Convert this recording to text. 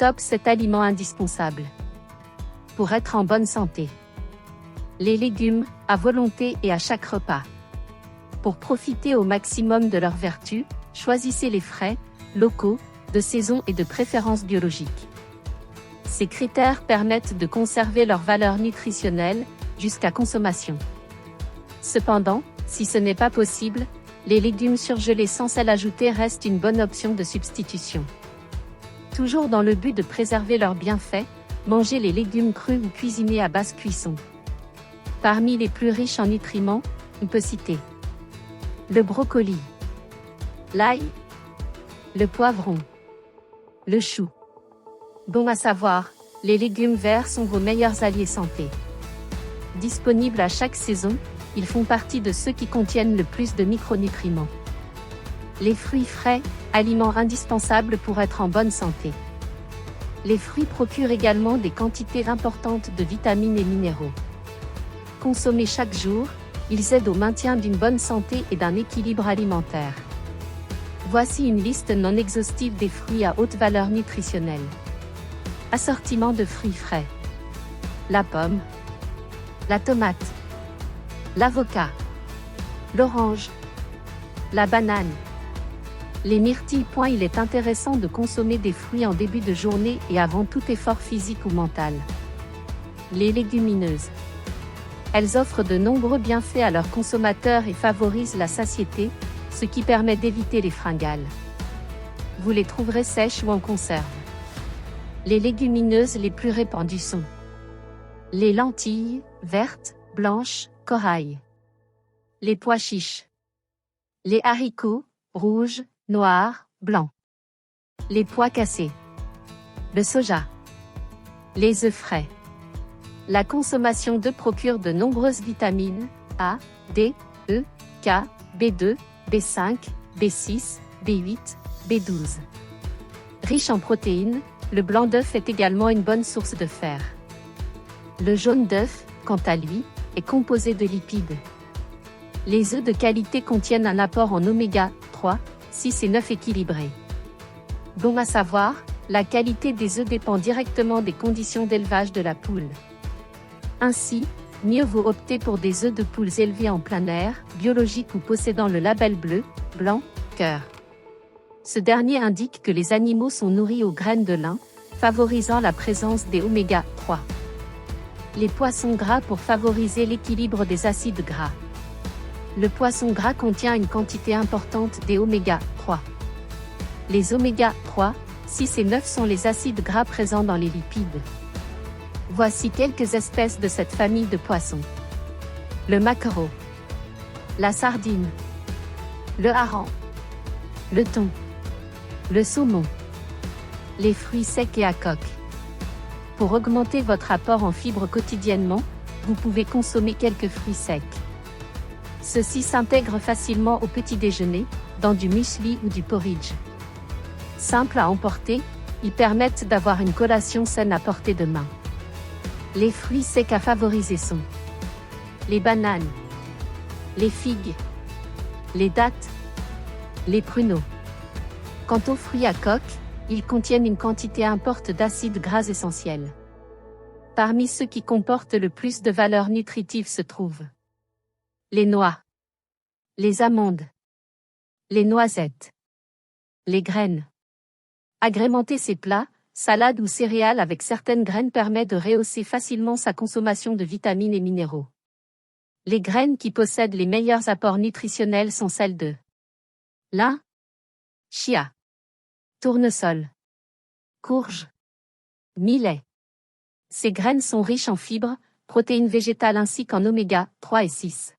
Top 7 aliments indispensables pour être en bonne santé. Les légumes, à volonté et à chaque repas. Pour profiter au maximum de leurs vertus, choisissez les frais, locaux, de saison et de préférence biologique. Ces critères permettent de conserver leur valeur nutritionnelle jusqu'à consommation. Cependant, si ce n'est pas possible, les légumes surgelés sans sel ajouté restent une bonne option de substitution. Toujours dans le but de préserver leurs bienfaits, mangez les légumes crus ou cuisinés à basse cuisson. Parmi les plus riches en nutriments, on peut citer le brocoli, l'ail, le poivron, le chou. Bon à savoir, les légumes verts sont vos meilleurs alliés santé. Disponibles à chaque saison, ils font partie de ceux qui contiennent le plus de micronutriments. Les fruits frais, aliments indispensables pour être en bonne santé. Les fruits procurent également des quantités importantes de vitamines et minéraux. Consommés chaque jour, ils aident au maintien d'une bonne santé et d'un équilibre alimentaire. Voici une liste non exhaustive des fruits à haute valeur nutritionnelle. Assortiment de fruits frais. La pomme, la tomate, l'avocat, l'orange, la banane, les myrtilles. Il est intéressant de consommer des fruits en début de journée et avant tout effort physique ou mental. Les légumineuses. Elles offrent de nombreux bienfaits à leurs consommateurs et favorisent la satiété, ce qui permet d'éviter les fringales. Vous les trouverez sèches ou en conserve. Les légumineuses les plus répandues sont les lentilles, vertes, blanches, corail. Les pois chiches. Les haricots, rouges, noirs, blancs. Les pois cassés. Le soja. Les œufs frais. La consommation d'œufs procure de nombreuses vitamines A, D, E, K, B2, B5, B6, B8, B12. Riche en protéines, le blanc d'œuf est également une bonne source de fer. Le jaune d'œuf, quant à lui, est composé de lipides. Les œufs de qualité contiennent un apport en oméga 3, 6 et 9 équilibré. Bon à savoir, la qualité des œufs dépend directement des conditions d'élevage de la poule. Ainsi, mieux vaut opter pour des œufs de poules élevés en plein air, biologiques ou possédant le label bleu, blanc, cœur. Ce dernier indique que les animaux sont nourris aux graines de lin, favorisant la présence des oméga 3. Les poissons gras pour favoriser l'équilibre des acides gras. Le poisson gras contient une quantité importante des oméga 3. Les oméga 3, 6 et 9 sont les acides gras présents dans les lipides. Voici quelques espèces de cette famille de poissons. Le maquereau, la sardine, le hareng, le thon, le saumon, les fruits secs et à coque. Pour augmenter votre apport en fibres quotidiennement, vous pouvez consommer quelques fruits secs. Ceux-ci s'intègrent facilement au petit déjeuner, dans du muesli ou du porridge. Simples à emporter, ils permettent d'avoir une collation saine à portée de main. Les fruits secs à favoriser sont les bananes, les figues, les dattes, les pruneaux. Quant aux fruits à coque, ils contiennent une quantité importante d'acides gras essentiels. Parmi ceux qui comportent le plus de valeur nutritive se trouvent les noix, les amandes, les noisettes, les graines. Agrémenter ces plats, salades ou céréales avec certaines graines permet de rehausser facilement sa consommation de vitamines et minéraux. Les graines qui possèdent les meilleurs apports nutritionnels sont celles de lin, chia, tournesol, courge, millet. Ces graines sont riches en fibres, protéines végétales ainsi qu'en oméga 3 et 6.